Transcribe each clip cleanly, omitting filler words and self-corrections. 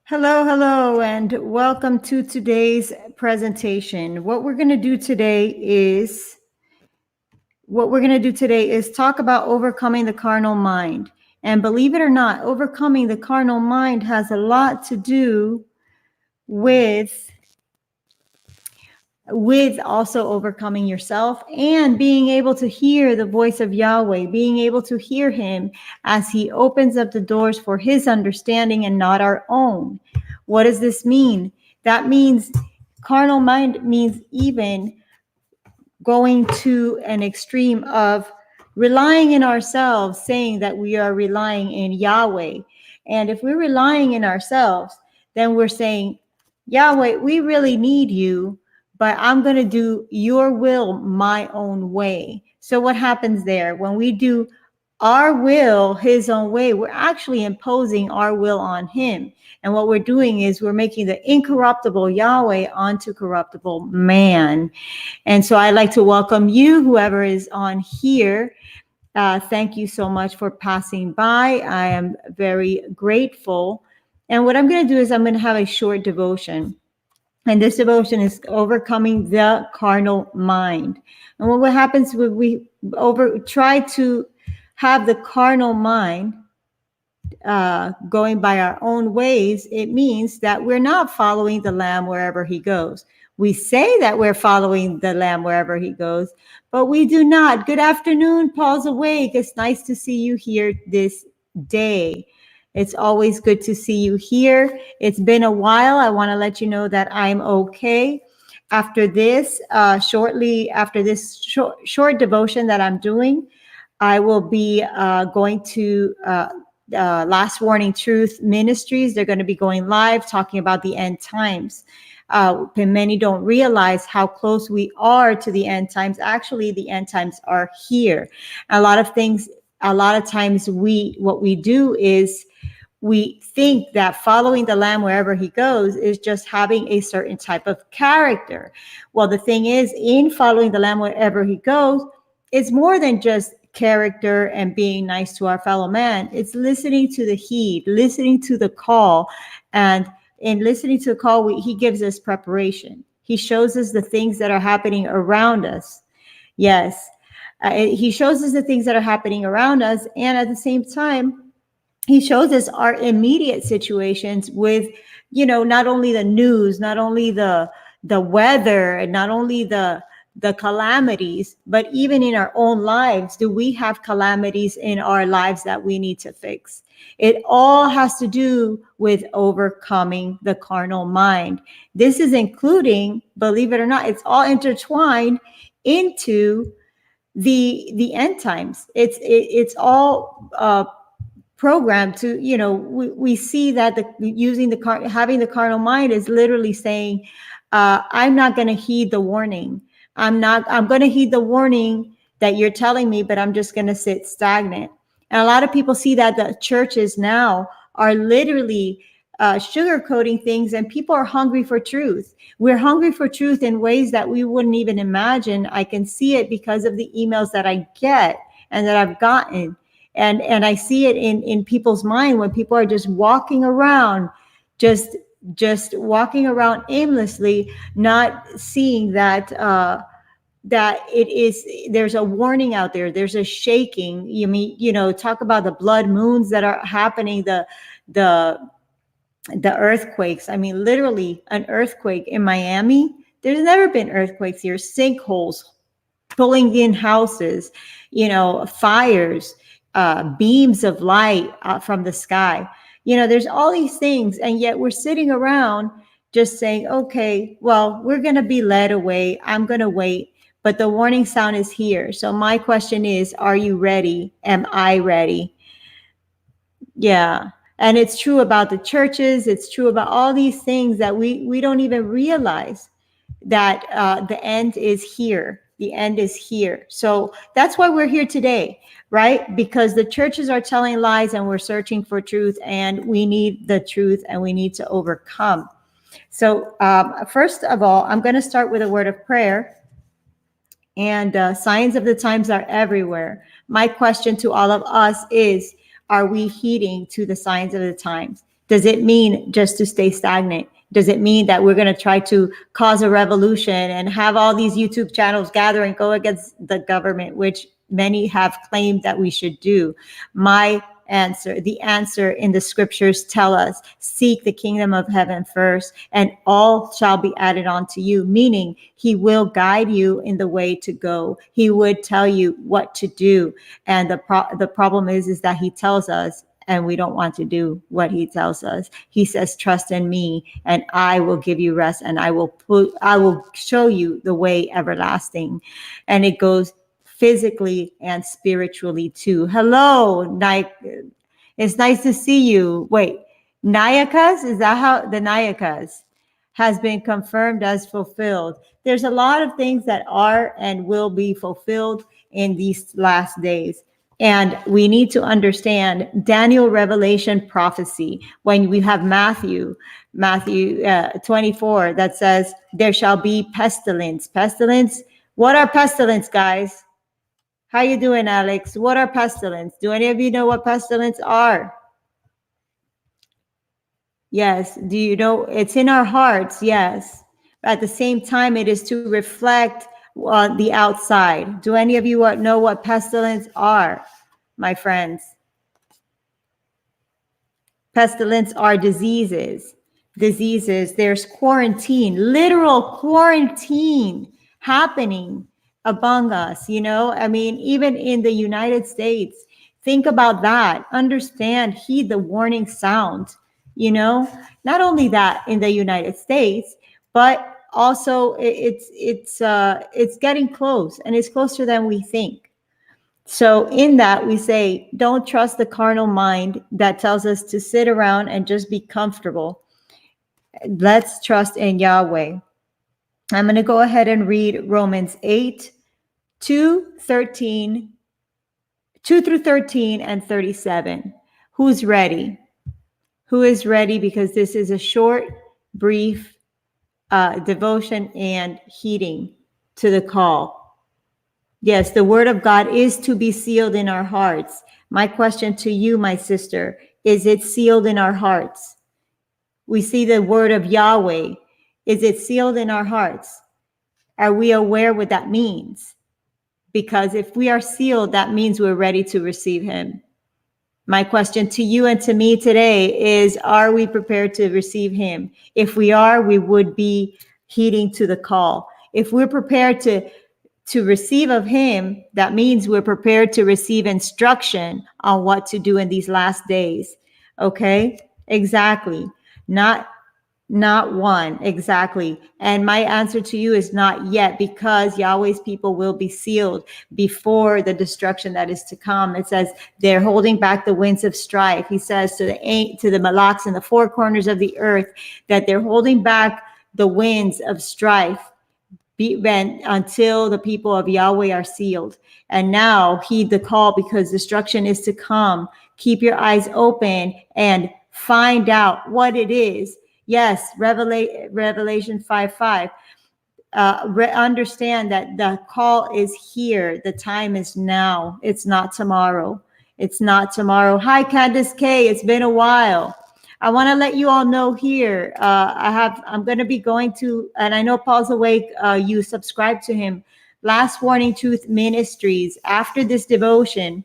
Hello, hello, and welcome to today's presentation. What we're going to do today is talk about overcoming the carnal mind. And believe it or not, overcoming the carnal mind has a lot to do with also overcoming yourself and being able to hear the voice of Yahweh, being able to hear him as he opens up the doors for his understanding and not our own. What does this mean? That means carnal mind means even going to an extreme of relying in ourselves, saying that we are relying in Yahweh. And if we're relying in ourselves, then we're saying, Yahweh, we really need you, but I'm going to do your will my own way. So what happens there? When we do our will his own way, we're actually imposing our will on him. And what we're doing is we're making the incorruptible Yahweh onto corruptible man. And so I'd like to welcome you, whoever is on here. Thank you so much for passing by. I am very grateful. And what I'm going to do is I'm going to have a short devotion. And this devotion is overcoming the carnal mind. And what happens when we try to have the carnal mind going by our own ways, it means that we're not following the Lamb wherever he goes. We say that we're following the Lamb wherever he goes, but we do not. Good afternoon, Paul's awake. It's nice to see you here this day. It's always good to see you here. It's been a while. I want to let you know that I'm okay. After this, shortly after this short devotion that I'm doing, I will be going to Last Warning Truth Ministries. They're going to be going live talking about the end times. And many don't realize how close we are to the end times. Actually, the end times are here. A lot of times what we do is we think that following the Lamb wherever he goes is just having a certain type of character. Well, the thing is, in following the Lamb wherever he goes, it's more than just character and being nice to our fellow man. It's listening to the heed, listening to the call. And in listening to the call, he gives us preparation. He shows us the things that are happening around us. Yes, he shows us the things that are happening around us. And at the same time, he shows us our immediate situations with, not only the news, not only the weather, and not only the calamities, but even in our own lives. Do we have calamities in our lives that we need to fix? It all has to do with overcoming the carnal mind. This is including, believe it or not, it's all intertwined into the end times. It's all programmed to, we see that having the carnal mind is literally saying, I'm not going to heed the warning. I'm going to heed the warning that you're telling me, but I'm just going to sit stagnant. And a lot of people see that the churches now are literally sugarcoating things, and people are hungry for truth. We're hungry for truth in ways that we wouldn't even imagine. I can see it because of the emails that I get and that I've gotten. And I see it in people's mind when people are just walking around, just walking around aimlessly, not seeing that there's a warning out there. There's a shaking. Talk about the blood moons that are happening, the earthquakes. I mean, literally an earthquake in Miami. There's never been earthquakes here. Sinkholes pulling in houses, fires, beams of light from the sky. There's all these things, and yet we're sitting around just saying, okay, well, we're going to be led away. I'm going to wait. But the warning sound is here. So my question is, are you ready? Am I ready? Yeah. And it's true about the churches. It's true about all these things that we don't even realize that the end is here. The end is here. So that's why we're here today, right? Because the churches are telling lies and we're searching for truth, and we need the truth and we need to overcome. So first of all, I'm going to start with a word of prayer. And signs of the times are everywhere. My question to all of us is, are we heeding to the signs of the times? Does it mean just to stay stagnant? Does it mean that we're going to try to cause a revolution and have all these YouTube channels gather and go against the government, which many have claimed that we should do? The answer in the scriptures tell us, seek the kingdom of heaven first, and all shall be added on to you, meaning he will guide you in the way to go. He would tell you what to do. And the problem is that he tells us, and we don't want to do what he tells us. He says, trust in me and I will give you rest, and I will show you the way everlasting. And it goes physically and spiritually too. Hello, it's nice to see you. Wait, Nayakas? Is that how the Nayakas has been confirmed as fulfilled? There's a lot of things that are and will be fulfilled in these last days. And we need to understand Daniel, Revelation, prophecy. When we have Matthew 24, that says, there shall be pestilence. Pestilence. What are pestilence, guys? How you doing, Alex? What are pestilence? Do any of you know what pestilence are? Yes. Do you know? It's in our hearts, yes. But at the same time, it is to reflect on the outside. Do any of you know what pestilence are, my friends? Pestilence are diseases. There's quarantine, literal quarantine happening among us. I mean, even in the United States, think about that. Understand, heed the warning sound. Not only that in the United States, but also it's getting close, and it's closer than we think. So in that, we say, don't trust the carnal mind that tells us to sit around and just be comfortable. Let's trust in Yahweh. I'm going to go ahead and read Romans 8, 2 through 13 and 37. Who's ready? Who is ready? Because this is a short, brief devotion and heeding to the call. Yes, the word of God is to be sealed in our hearts. My question to you, my sister, is it sealed in our hearts? We see the word of Yahweh. Is it sealed in our hearts? Are we aware what that means? Because if we are sealed, that means we're ready to receive him. My question to you and to me today is, are we prepared to receive him? If we are, we would be heeding to the call. If we're prepared to receive of him, that means we're prepared to receive instruction on what to do in these last days. Okay, exactly. Not one, exactly. And my answer to you is not yet, because Yahweh's people will be sealed before the destruction that is to come. It says they're holding back the winds of strife. He says to the Malaks in the four corners of the earth that they're holding back the winds of strife until the people of Yahweh are sealed. And now heed the call, because destruction is to come. Keep your eyes open and find out what it is. Yes, Revelation 5:5. Understand that the call is here. The time is now. It's not tomorrow. It's not tomorrow. Hi, Candace K. It's been a while. I want to let you all know here. I'm going to be going to, and I know Paul's awake. You subscribe to him. Last Warning Truth Ministries. After this devotion,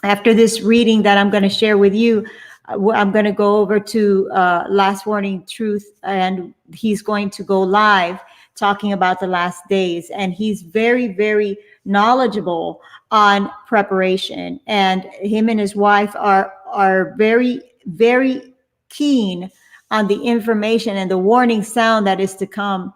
after this reading that I'm going to share with you, I'm going to go over to Last Warning Truth, and he's going to go live talking about the last days. And he's very, very knowledgeable on preparation. And him and his wife are very, very keen on the information and the warning sound that is to come,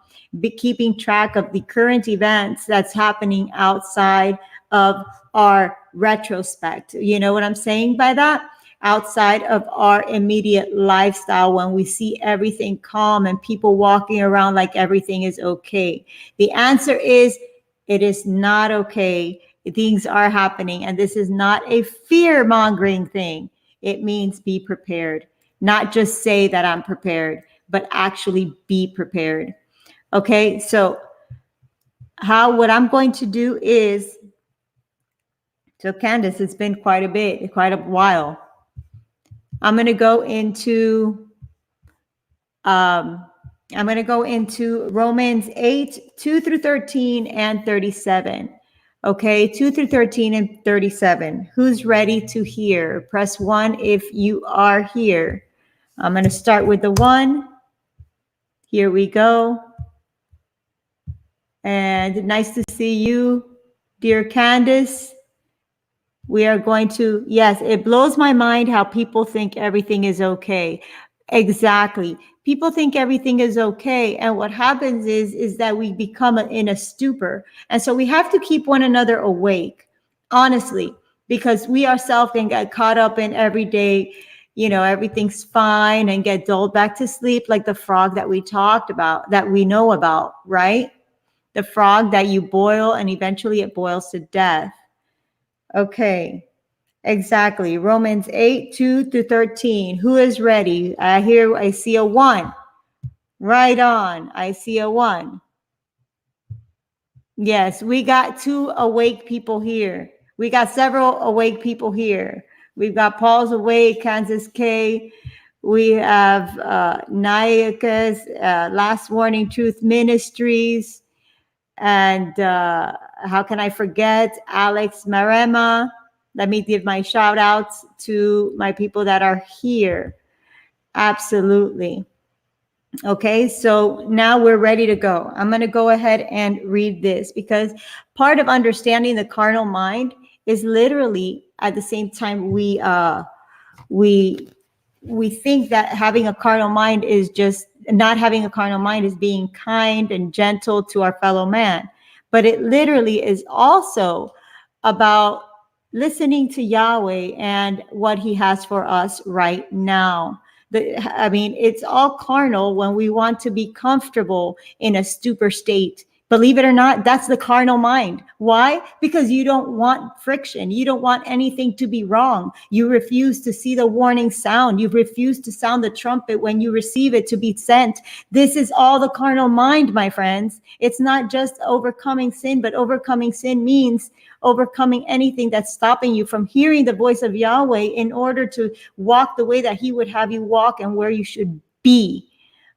keeping track of the current events that's happening outside of our retrospect. You know what I'm saying by that? Outside of our immediate lifestyle, when we see everything calm and people walking around like everything is okay. The answer is, it is not okay. Things are happening, and this is not a fear-mongering thing. It means be prepared. Not just say that I'm prepared, but actually be prepared. Okay, so what I'm going to do is, so Candace, it's been quite a while. I'm going to go into Romans 8, 2 through 13 and 37. Okay, 2 through 13 and 37. Who's ready to hear? Press 1 if you are here. I'm going to start with the 1. Here we go. And nice to see you, dear Candace. We are going to, yes, it blows my mind how people think everything is okay. Exactly. People think everything is okay. And what happens is that we become in a stupor. And so we have to keep one another awake, honestly, because we ourselves can get caught up in every day, everything's fine, and get dulled back to sleep, like the frog that we talked about, that we know about, right? The frog that you boil and eventually it boils to death. Okay, exactly. Romans 8, 2 through 13. Who is ready? I see a 1. Right on. I see a 1. Yes, we got 2 awake people here. We got several awake people here. We've got Paul's awake, Kansas K. We have Nayaka's Last Warning Truth Ministries. And how can I forget Alex Marema? Let me give my shout outs to my people that are here. Absolutely. Okay, so now we're ready to go. I'm going to go ahead and read this, because part of understanding the carnal mind is literally, at the same time, we think that having a carnal mind is just, not having a carnal mind is being kind and gentle to our fellow man. But it literally is also about listening to Yahweh and what he has for us right now. It's all carnal when we want to be comfortable in a stupor state. Believe it or not, that's the carnal mind. Why? Because you don't want friction. You don't want anything to be wrong. You refuse to see the warning sound. You refuse to sound the trumpet when you receive it to be sent. This is all the carnal mind, my friends. It's not just overcoming sin, but overcoming sin means overcoming anything that's stopping you from hearing the voice of Yahweh in order to walk the way that he would have you walk and where you should be.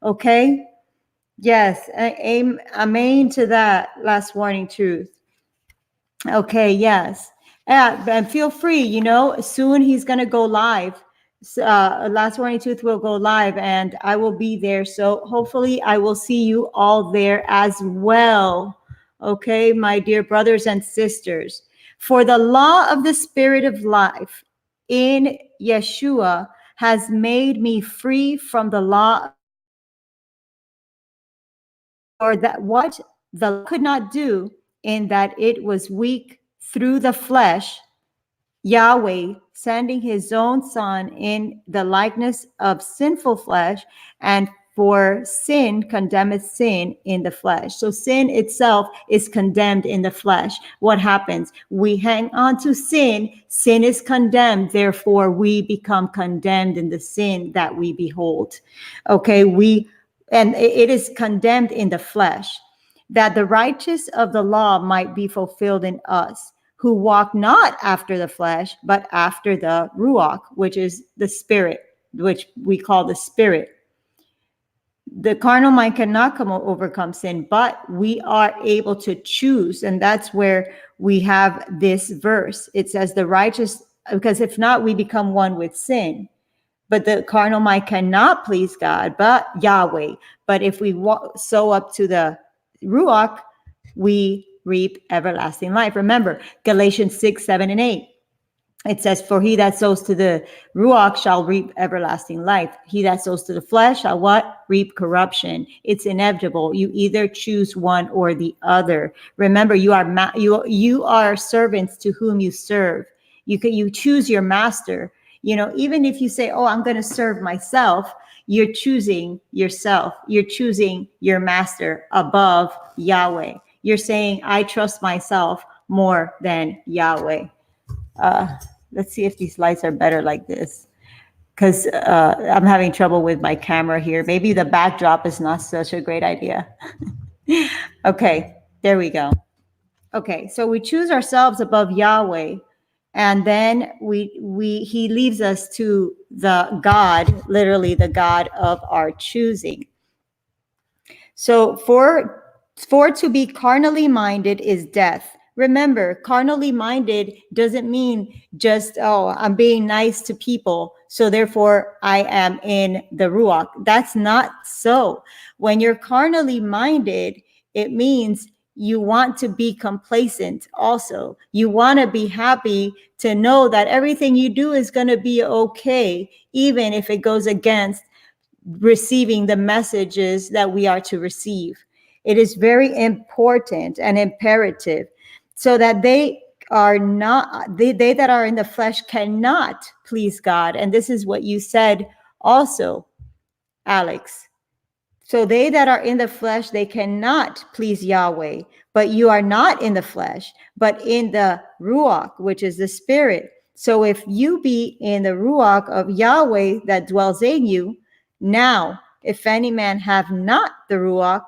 Okay? Yes, amen to that. Last Warning Truth. Okay, yes. And feel free, soon he's going to go live. Last Warning Truth will go live and I will be there. So hopefully I will see you all there as well. Okay, my dear brothers and sisters. For the law of the Spirit of life in Yeshua has made me free from the law, or that what the law could not do, in that it was weak through the flesh, Yahweh sending his own son in the likeness of sinful flesh, and for sin condemneth sin in the flesh. So sin itself is condemned in the flesh. What happens? We hang on to sin. Sin is condemned. Therefore, we become condemned in the sin that we behold. Okay, and it is condemned in the flesh, that the righteous of the law might be fulfilled in us, who walk not after the flesh, but after the Ruach, which is the spirit, which we call the spirit. The carnal mind cannot overcome sin, but we are able to choose. And that's where we have this verse. It says the righteous, because if not, we become one with sin. But the carnal mind cannot please God, but Yahweh. But if we sow up to the Ruach, we reap everlasting life. Remember, Galatians 6, 7, and 8. It says, for he that sows to the Ruach shall reap everlasting life. He that sows to the flesh shall what? Reap corruption. It's inevitable. You either choose one or the other. Remember, you are servants to whom you serve. You choose your master. Even if you say, oh, I'm going to serve myself, you're choosing yourself. You're choosing your master above Yahweh. You're saying, I trust myself more than Yahweh. Let's see if these lights are better like this, because I'm having trouble with my camera here. Maybe the backdrop is not such a great idea. Okay, there we go. Okay, so we choose ourselves above Yahweh, And then he leaves us to the God, literally the God of our choosing. So for to be carnally minded is death. Remember, carnally minded doesn't mean just, oh, I'm being nice to people, so therefore I am in the Ruach. That's not so. When you're carnally minded, it means you want to be complacent also. You want to be happy to know that everything you do is going to be okay, even if it goes against receiving the messages that we are to receive. It is very important and imperative so that they that are in the flesh cannot please God. And this is what you said also, Alex. So they that are in the flesh, they cannot please Yahweh, but you are not in the flesh, but in the Ruach, which is the spirit. So if you be in the Ruach of Yahweh that dwells in you, now, if any man have not the Ruach,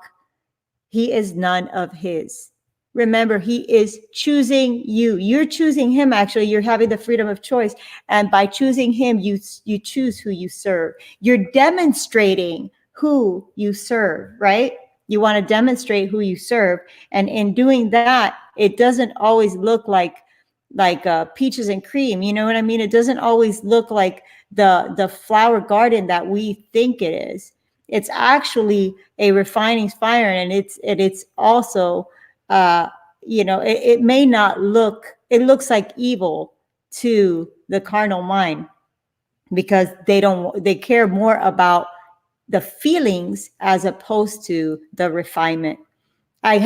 he is none of his. Remember, he is choosing you. You're choosing him, actually. You're having the freedom of choice. And by choosing him, you choose who you serve. You're demonstrating who you serve, right? You want to demonstrate who you serve. And in doing that, it doesn't always look like peaches and cream. You know what I mean? It doesn't always look like the flower garden that we think it is. It's actually a refining fire, and it's also it may not look, it looks like evil to the carnal mind, because they care more about the feelings as opposed to the refinement. I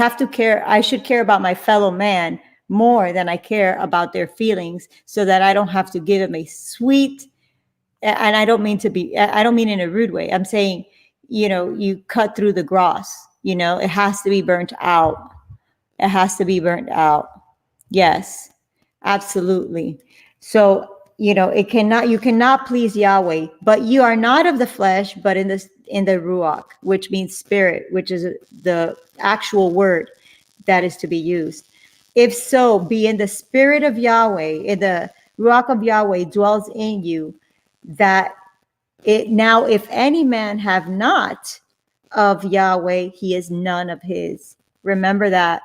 should care about my fellow man more than I care about their feelings, so that I don't have to give them a sweet, and I don't mean in a rude way. I'm saying, you cut through the grass, it has to be burnt out. It has to be burnt out. Yes, absolutely. So, you cannot please Yahweh, but you are not of the flesh, but in the Ruach, which means spirit, which is the actual word that is to be used. If so, be in the spirit of Yahweh, in the Ruach of Yahweh dwells in you, that it now, if any man have not of Yahweh, he is none of his. Remember that.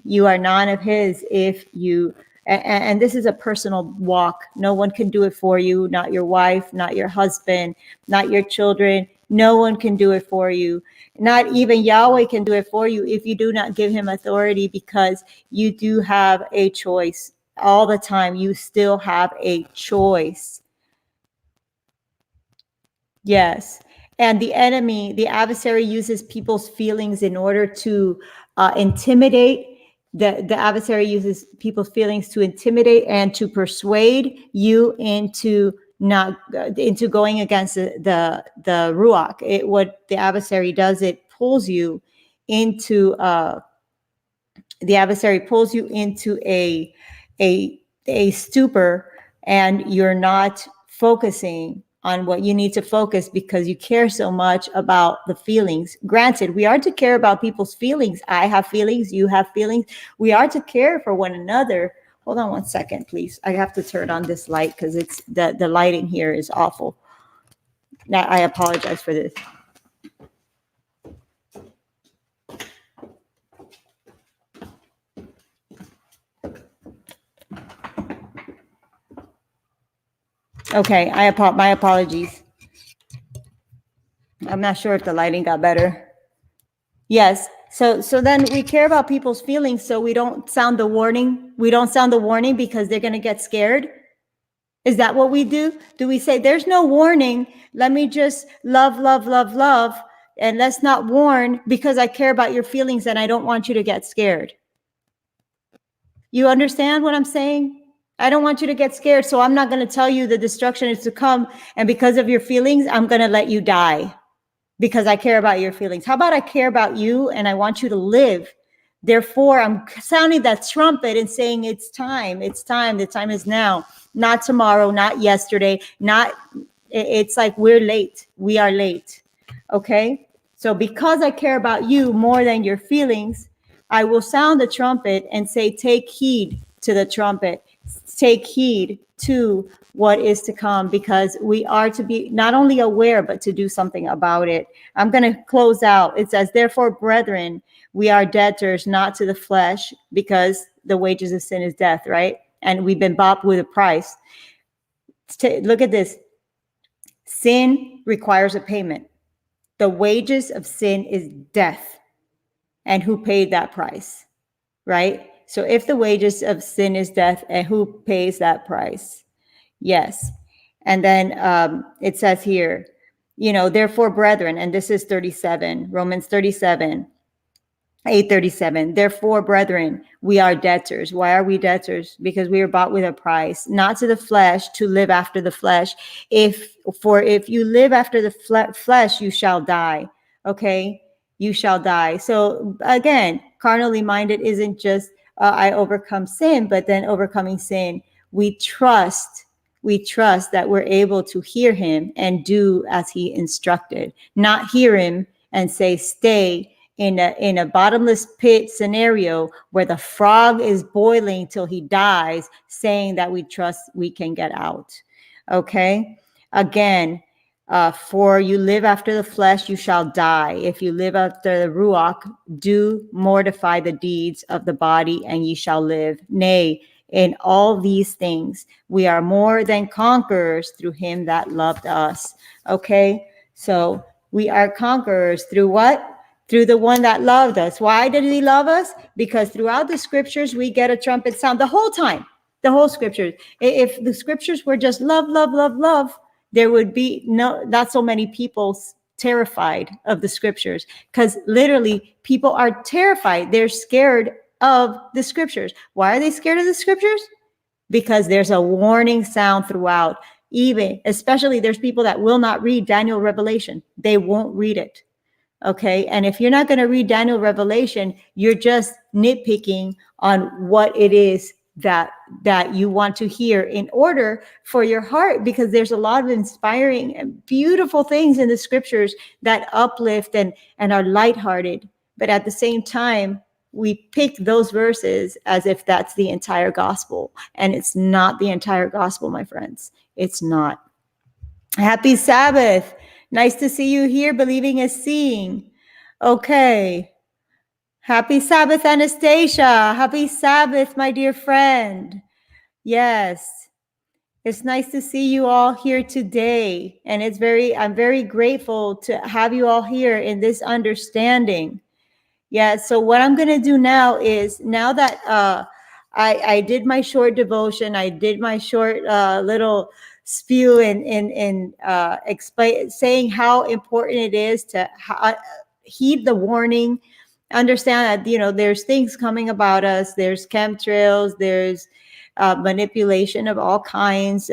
You are none of his if you, and this is a personal walk. No one can do it for you, not your wife, not your husband, not your children. No one can do it for you. Not even Yahweh can do it for you if you do not give him authority, because you do have a choice all the time. You still have a choice. Yes. And the enemy, the adversary, uses people's feelings in order to intimidate. The adversary uses people's feelings to intimidate and to persuade you into going against the Ruach. What the adversary does, it pulls you into a stupor, and you're not focusing on what you need to focus, because you care so much about the feelings. Granted, we are to care about people's feelings. I have feelings, you have feelings. We are to care for one another. Hold on one second, please. I have to turn on this light because it's the lighting here is awful. Now, I apologize for this. Okay, my apologies. I'm not sure if the lighting got better. Yes. So then we care about people's feelings, so we don't sound the warning. We don't sound the warning because they're going to get scared. Is that what we do? Do we say, there's no warning, let me just love, love, love, love, and let's not warn because I care about your feelings and I don't want you to get scared? You understand what I'm saying? I don't want you to get scared, so I'm not going to tell you the destruction is to come, and because of your feelings, I'm going to let you die because I care about your feelings. How about I care about you and I want you to live? Therefore, I'm sounding that trumpet and saying, it's time, the time is now, not tomorrow, not yesterday, it's like we're late, we are late, okay? So because I care about you more than your feelings, I will sound the trumpet and say, take heed to the trumpet. take heed to what is to come, because we are to be not only aware, but to do something about it. I'm going to close out. It says, therefore, brethren, we are debtors, not to the flesh, because the wages of sin is death, right? And we've been bought with a price. Look at this. Sin requires a payment. The wages of sin is death. And who paid that price, right? So if the wages of sin is death, and who pays that price? Yes. And then it says here, therefore, brethren, and this is 37, Romans 37, 8:37. Therefore, brethren, we are debtors. Why are we debtors? Because we are bought with a price, not to the flesh, to live after the flesh. If you live after the flesh, you shall die. Okay, you shall die. So again, carnally minded isn't just I overcome sin, but then overcoming sin, we trust that we're able to hear him and do as he instructed, not hear him and say, stay in a bottomless pit scenario where the frog is boiling till he dies, saying that we trust we can get out. Okay. Again, for you live after the flesh, you shall die. If you live after the ruach, do mortify the deeds of the body, and ye shall live. Nay, in all these things, we are more than conquerors through him that loved us. Okay. So we are conquerors through what? Through the one that loved us. Why did he love us? Because throughout the scriptures, we get a trumpet sound the whole time, the whole scriptures. If the scriptures were just love, love, love, love, there would be not so many people terrified of the scriptures, because literally people are terrified. They're scared of the scriptures. Why are they scared of the scriptures? Because there's a warning sound throughout. Especially there's people that will not read Daniel, Revelation. They won't read it. Okay. And if you're not going to read Daniel, Revelation, you're just nitpicking on what it is that you want to hear in order for your heart, because there's a lot of inspiring and beautiful things in the scriptures that uplift and are lighthearted. But at the same time, we pick those verses as if that's the entire gospel. And it's not the entire gospel, my friends. It's not. Happy Sabbath. Nice to see you here. Believing is seeing. Okay. Happy Sabbath, Anastasia. Happy Sabbath, my dear friend. Yes. It's nice to see you all here today. And I'm very grateful to have you all here in this understanding. Yeah. So what I'm going to do now is, now that I did my short devotion, I did my short little spew and explain, saying how important it is to heed the warning, understand that, there's things coming about us. There's chemtrails, there's manipulation of all kinds,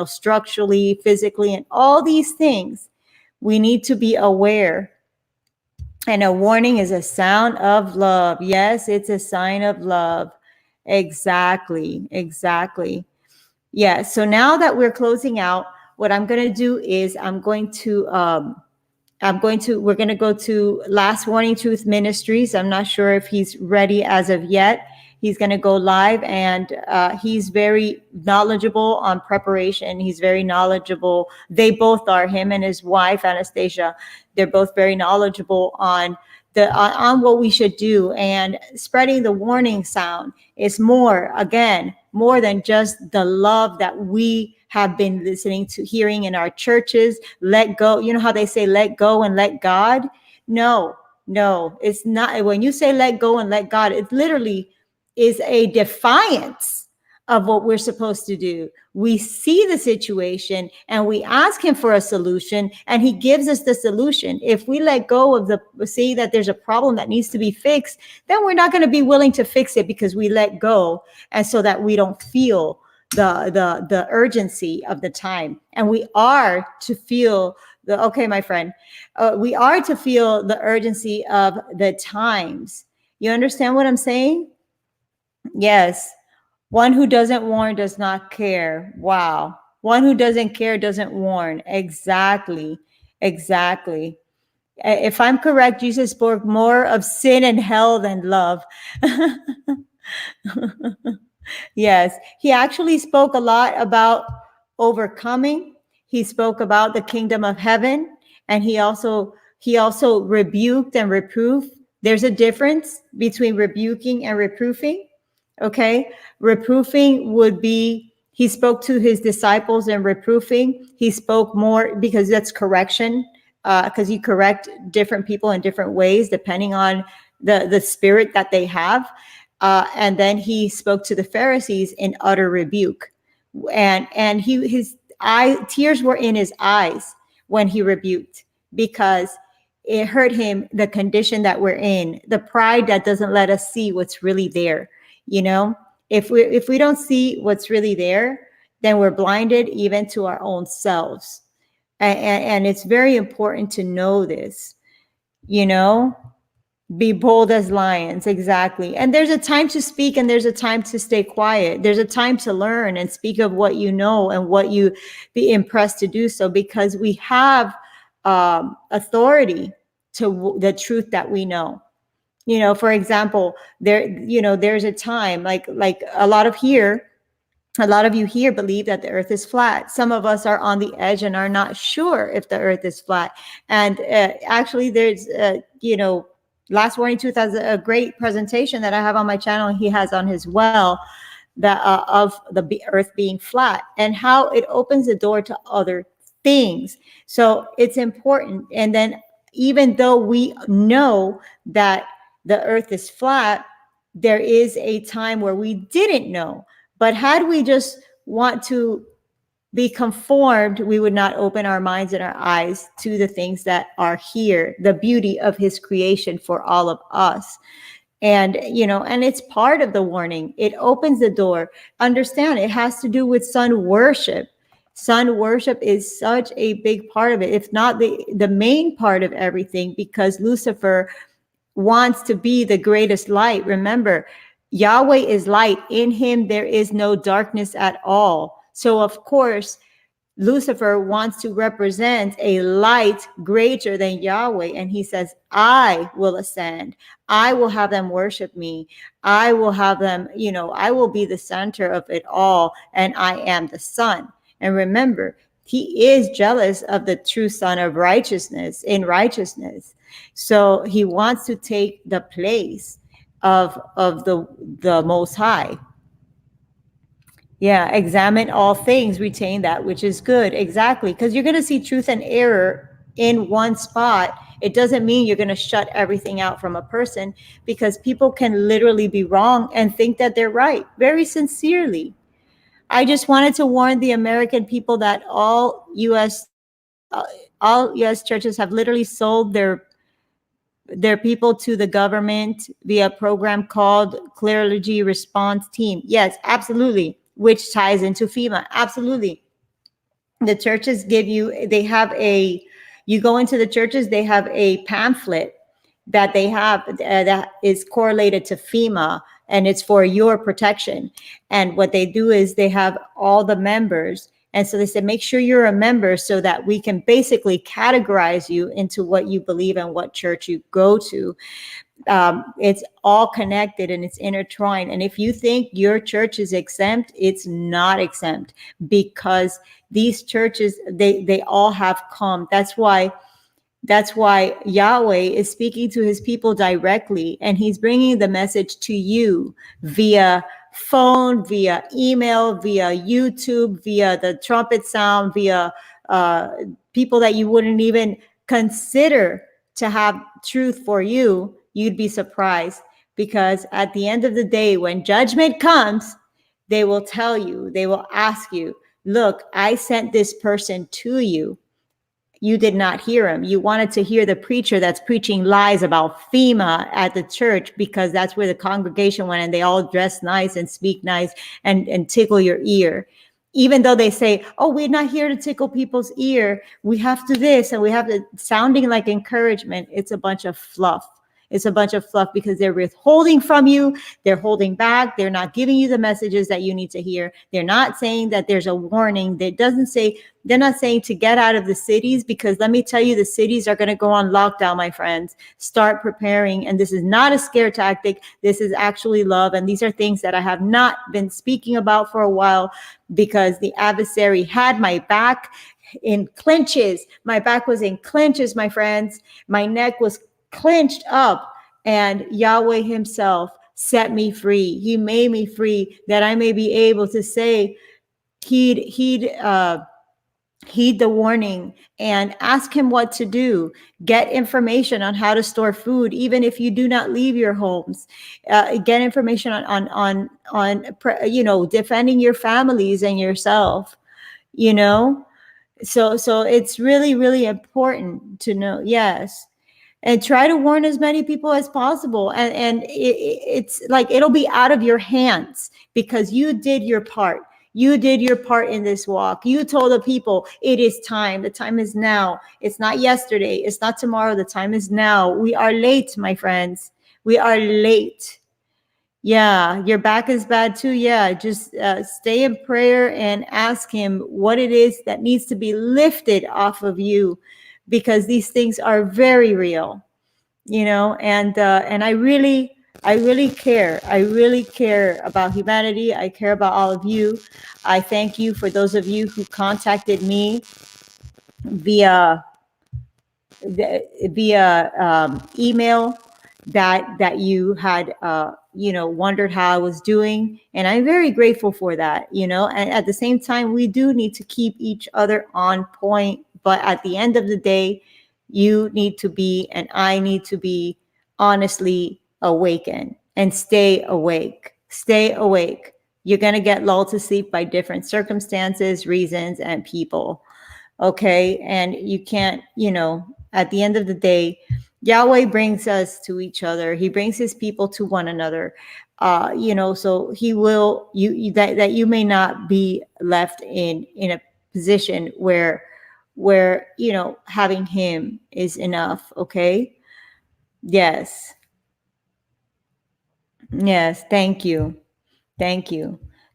structurally, physically, and all these things. We need to be aware. And a warning is a sound of love. Yes, it's a sign of love. Exactly. Yeah. So now that we're closing out, what I'm going to do is we're going to go to Last Warning Truth Ministries. I'm not sure if he's ready as of yet. He's going to go live, and he's very knowledgeable on preparation. He's very knowledgeable. They both are, him and his wife, Anastasia. They're both very knowledgeable on what we should do, and spreading the warning sound is more than just the love that we have been listening to, hearing in our churches. Let go. You know how they say, let go and let God? No, it's not. When you say let go and let God, it literally is a defiance of what we're supposed to do. We see the situation and we ask him for a solution, and he gives us the solution. If we let go of see that there's a problem that needs to be fixed, then we're not going to be willing to fix it, because we let go, and so that we don't feel the urgency of the time. And we are to feel my friend, we are to feel the urgency of the times. You understand what I'm saying? Yes. One who doesn't warn does not care. Wow. One who doesn't care doesn't warn. Exactly. If I'm correct, Jesus spoke more of sin and hell than love. Yes, he actually spoke a lot about overcoming. He spoke about the kingdom of heaven, and he also rebuked and reproved. There's a difference between rebuking and reproofing. Okay, reproofing would be he spoke to his disciples, and reproofing he spoke more because that's correction. Because you correct different people in different ways depending on the spirit that they have. And then he spoke to the Pharisees in utter rebuke, and his tears were in his eyes when he rebuked, because it hurt him, the condition that we're in, the pride that doesn't let us see what's really there. You know, if we don't see what's really there, then we're blinded even to our own selves, and it's very important to know this. You know, be bold as lions, exactly. And there's a time to speak and there's a time to stay quiet. There's a time to learn and speak of what you know and what you be impressed to do so, because we have authority to the truth that we know. You know, for example, there's a time like a lot of you here believe that the earth is flat. Some of us are on the edge and are not sure if the earth is flat. And actually, there's, Last Warning Truth has a great presentation that I have on my channel, and he has on his well, that of the earth being flat and how it opens the door to other things. So it's important. And then, even though we know that the earth is flat, there is a time where we didn't know. But had we just want to be conformed, we would not open our minds and our eyes to the things that are here, the beauty of his creation for all of us. And, and it's part of the warning. It opens the door. Understand, it has to do with sun worship. Sun worship is such a big part of it, if not the main part of everything, because Lucifer wants to be the greatest light. Remember, Yahweh is light. In him, there is no darkness at all. So, of course, Lucifer wants to represent a light greater than Yahweh. And he says, I will ascend. I will have them worship me. I will have them, I will be the center of it all. And I am the sun. And remember, he is jealous of the true son of righteousness in righteousness. So he wants to take the place of the Most High. Yeah, examine all things, retain that which is good. Exactly, because you're going to see truth and error in one spot. It doesn't mean you're going to shut everything out from a person, because people can literally be wrong and think that they're right, very sincerely. I just wanted to warn the American people that all U.S. churches have literally sold their people to the government via a program called Clergy Response Team. Yes, absolutely, which ties into FEMA. Absolutely. The churches you go into the churches, they have a pamphlet that they have that is correlated to FEMA, and it's for your protection. And what they do is they have all the members. And so they said, make sure you're a member so that we can basically categorize you into what you believe and what church you go to. It's all connected and it's intertwined. And if you think your church is exempt, it's not exempt, because these churches, they all have come. That's why Yahweh is speaking to his people directly, and he's bringing the message to you via phone, via email, via YouTube, via the trumpet sound, via people that you wouldn't even consider to have truth for you. You'd be surprised, because at the end of the day, when judgment comes, they will tell you, they will ask you, look, I sent this person to you. You did not hear him. You wanted to hear the preacher that's preaching lies about FEMA at the church, because that's where the congregation went, and they all dress nice and speak nice and tickle your ear. Even though they say, oh, we're not here to tickle people's ear. We have to this and we have to, sounding like encouragement. It's a bunch of fluff. It's a bunch of fluff because they're withholding from you. They're holding back. They're not giving you the messages that you need to hear. They're not saying that there's a warning. That doesn't say, they're not saying to get out of the cities, because let me tell you, the cities are going to go on lockdown, my friends. Start preparing. And this is not a scare tactic. This is actually love. And these are things that I have not been speaking about for a while, because the adversary had my back in clinches. My back was in clinches, my friends. My neck was clenched up, and Yahweh himself set me free. He made me free, that I may be able to say, heed the warning and ask him what to do. Get information on how to store food, even if you do not leave your homes. Get information on defending your families and yourself. So it's really, really important to know. Yes. And try to warn as many people as possible. And it's like, it'll be out of your hands, because you did your part. You did your part in this walk. You told the people, it is time. The time is now. It's not yesterday. It's not tomorrow. The time is now. We are late, my friends. We are late. Yeah, your back is bad too. Yeah, just stay in prayer and ask him what it is that needs to be lifted off of you, because these things are very real, and I really care. I really care about humanity. I care about all of you. I thank you for those of you who contacted me via email, that you had wondered how I was doing, and I'm very grateful for that. And at the same time, we do need to keep each other on point, but at the end of the day, you need to be, and I need to be, honestly awakened, and stay awake. You're going to get lulled to sleep by different circumstances, reasons, and people. Okay. And you can't, at the end of the day, Yahweh brings us to each other. He brings his people to one another. So he will, that you may not be left in a position where having him is enough. Okay. Yes. Thank you.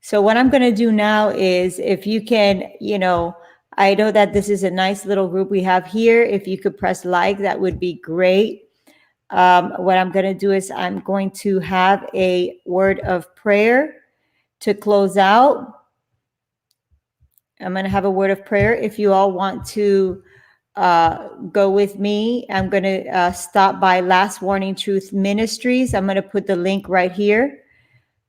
So what I'm going to do now is, if you can, I know that this is a nice little group we have here. If you could press like, that would be great. What I'm going to do is, I'm going to have a word of prayer to close out. I'm going to have a word of prayer. If you all want to go with me, I'm going to stop by Last Warning Truth Ministries. I'm going to put the link right here.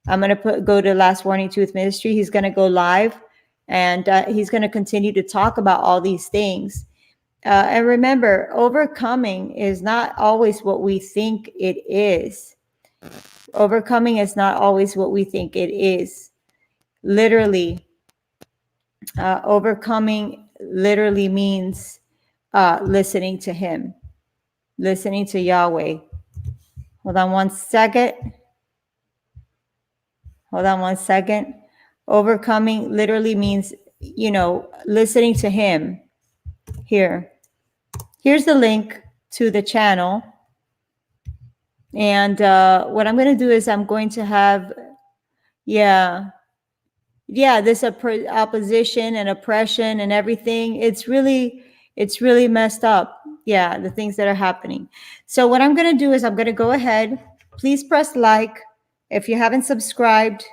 I'm going to go to Last Warning Truth Ministry. He's going to go live, and he's going to continue to talk about all these things. And remember, overcoming is not always what we think it is. Overcoming is not always what we think it is. Literally, overcoming literally means listening to him, listening to Yahweh. Hold on one second. Overcoming literally means, listening to him. Here's the link to the channel. And what I'm going to do is, I'm going to have, this opposition and oppression and everything. It's really messed up. Yeah, the things that are happening. So what I'm going to do is, I'm going to go ahead. Please press like. If you haven't subscribed,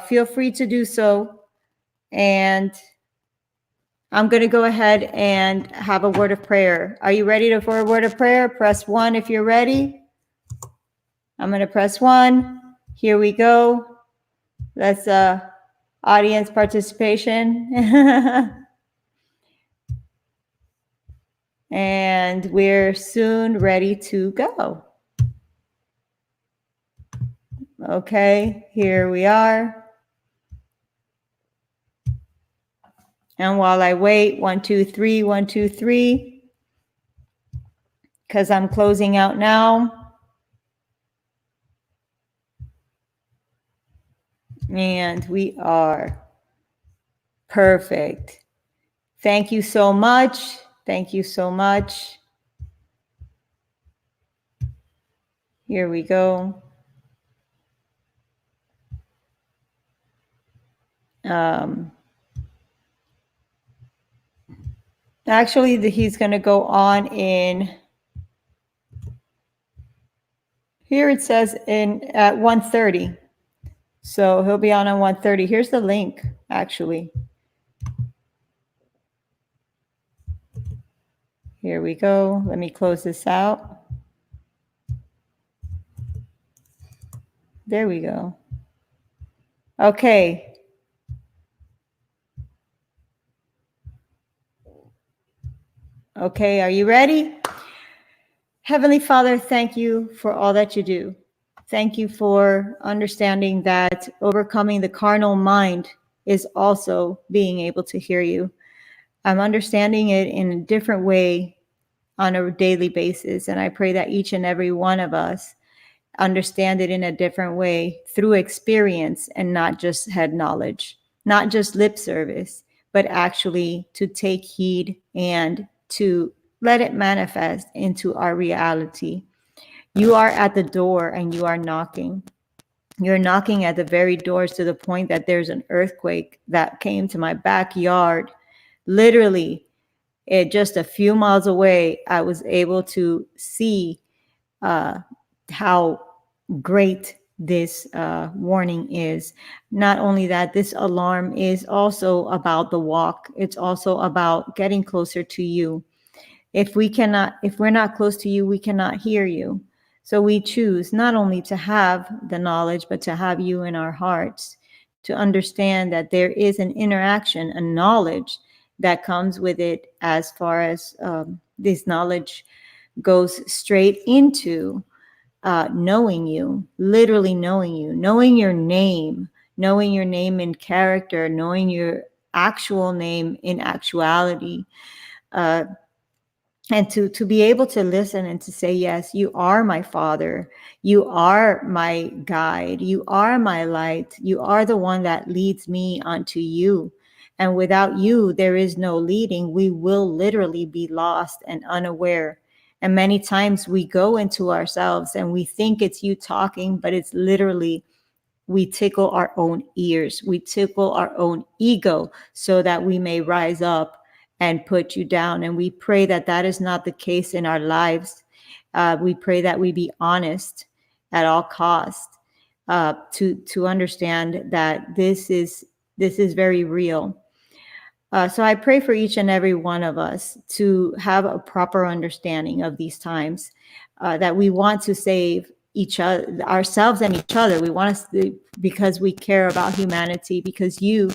feel free to do so. And I'm going to go ahead and have a word of prayer. Are you ready for a word of prayer? Press 1 if you're ready. I'm going to press 1. Here we go. Let's audience participation. And we're soon ready to go. Okay, here we are. And while I wait, 1, 2, 3, 1, 2, 3, because I'm closing out now. And we are perfect. Thank you so much. Here we go. Actually, he's going to go on in, here it says at 1:30. So he'll be on 1:30. Here's the link, actually. Here we go. Let me close this out. There we go. Okay. Okay, are you ready? Heavenly Father, thank you for all that you do. Thank you for understanding that overcoming the carnal mind is also being able to hear you. I'm understanding it in a different way on a daily basis, and I pray that each and every one of us understand it in a different way through experience and not just head knowledge, not just lip service, but actually to take heed and to let it manifest into our reality. You are at the door and you are knocking. You're knocking at the very doors to the point that there's an earthquake that came to my backyard. Literally, just a few miles away, I was able to see how great this warning is. Not only that, this alarm is also about the walk. It's also about getting closer to you. If we're not close to you, we cannot hear you. So we choose not only to have the knowledge, but to have you in our hearts, to understand that there is an interaction, a knowledge that comes with it, as far as this knowledge goes straight into knowing you, literally knowing you, knowing your name in character, knowing your actual name in actuality, and to be able to listen and to say, yes, you are my Father, you are my guide, you are my light, you are the one that leads me unto you. And without you, there is no leading. We will literally be lost and unaware. And many times we go into ourselves and we think it's you talking, but it's literally, we tickle our own ears, we tickle our own ego so that we may rise up and put you down. And we pray that that is not the case in our lives. We pray that we be honest at all costs, to understand that this is very real. So I pray for each and every one of us to have a proper understanding of these times, that we want to save each other, ourselves and each other. We want to, because we care about humanity, because you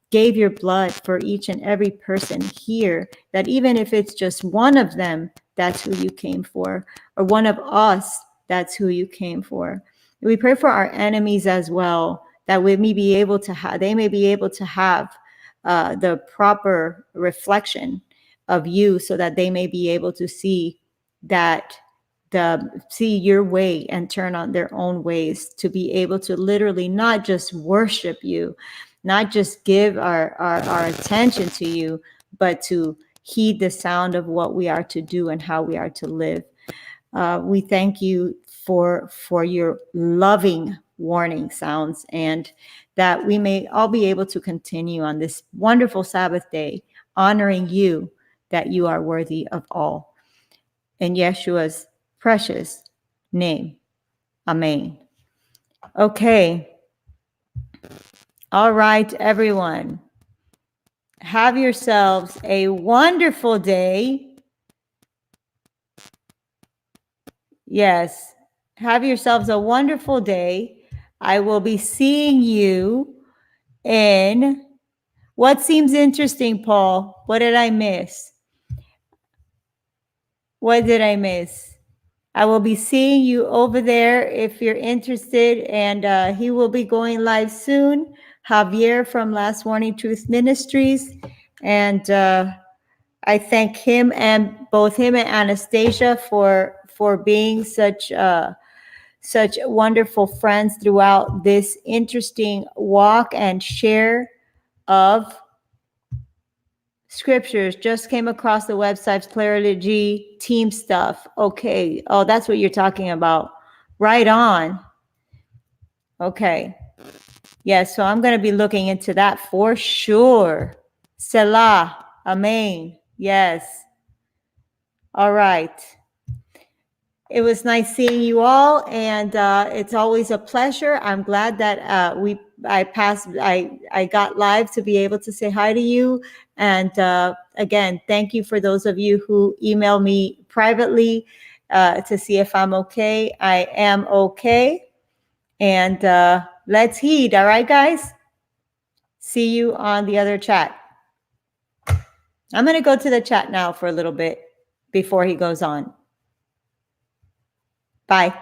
gave your blood for each and every person here, that even if it's just one of them, that's who you came for, or one of us, that's who you came for. We pray for our enemies as well, that we may be able to have, they may be able to have the proper reflection of you, so that they may be able to see that see your way and turn on their own ways, to be able to literally not just worship you, not just give our attention to you, but to heed the sound of what we are to do and how we are to live. We thank you for your loving warning sounds, and that we may all be able to continue on this wonderful Sabbath day, honoring you, that you are worthy of all. In Yeshua's precious name, amen. Okay. All right, everyone. Have yourselves a wonderful day. Yes. Have yourselves a wonderful day. I will be seeing you in what seems interesting, Paul. What did I miss? What did I miss? I will be seeing you over there if you're interested, and he will be going live soon. Javier from Last Warning Truth Ministries, and I thank him, and both him and Anastasia for being such wonderful friends throughout this interesting walk and share of scriptures. Just came across the website's Clarity G team stuff. Okay. Oh, that's what you're talking about. Right on. Okay. Yes, so I'm going to be looking into that for sure. Selah. Amen. Yes. All right. It was nice seeing you all, and it's always a pleasure. I'm glad that I got live to be able to say hi to you. And again, thank you for those of you who email me privately to see if I'm okay. I am okay. And let's heed, all right, guys? See you on the other chat. I'm going to go to the chat now for a little bit before he goes on. Bye.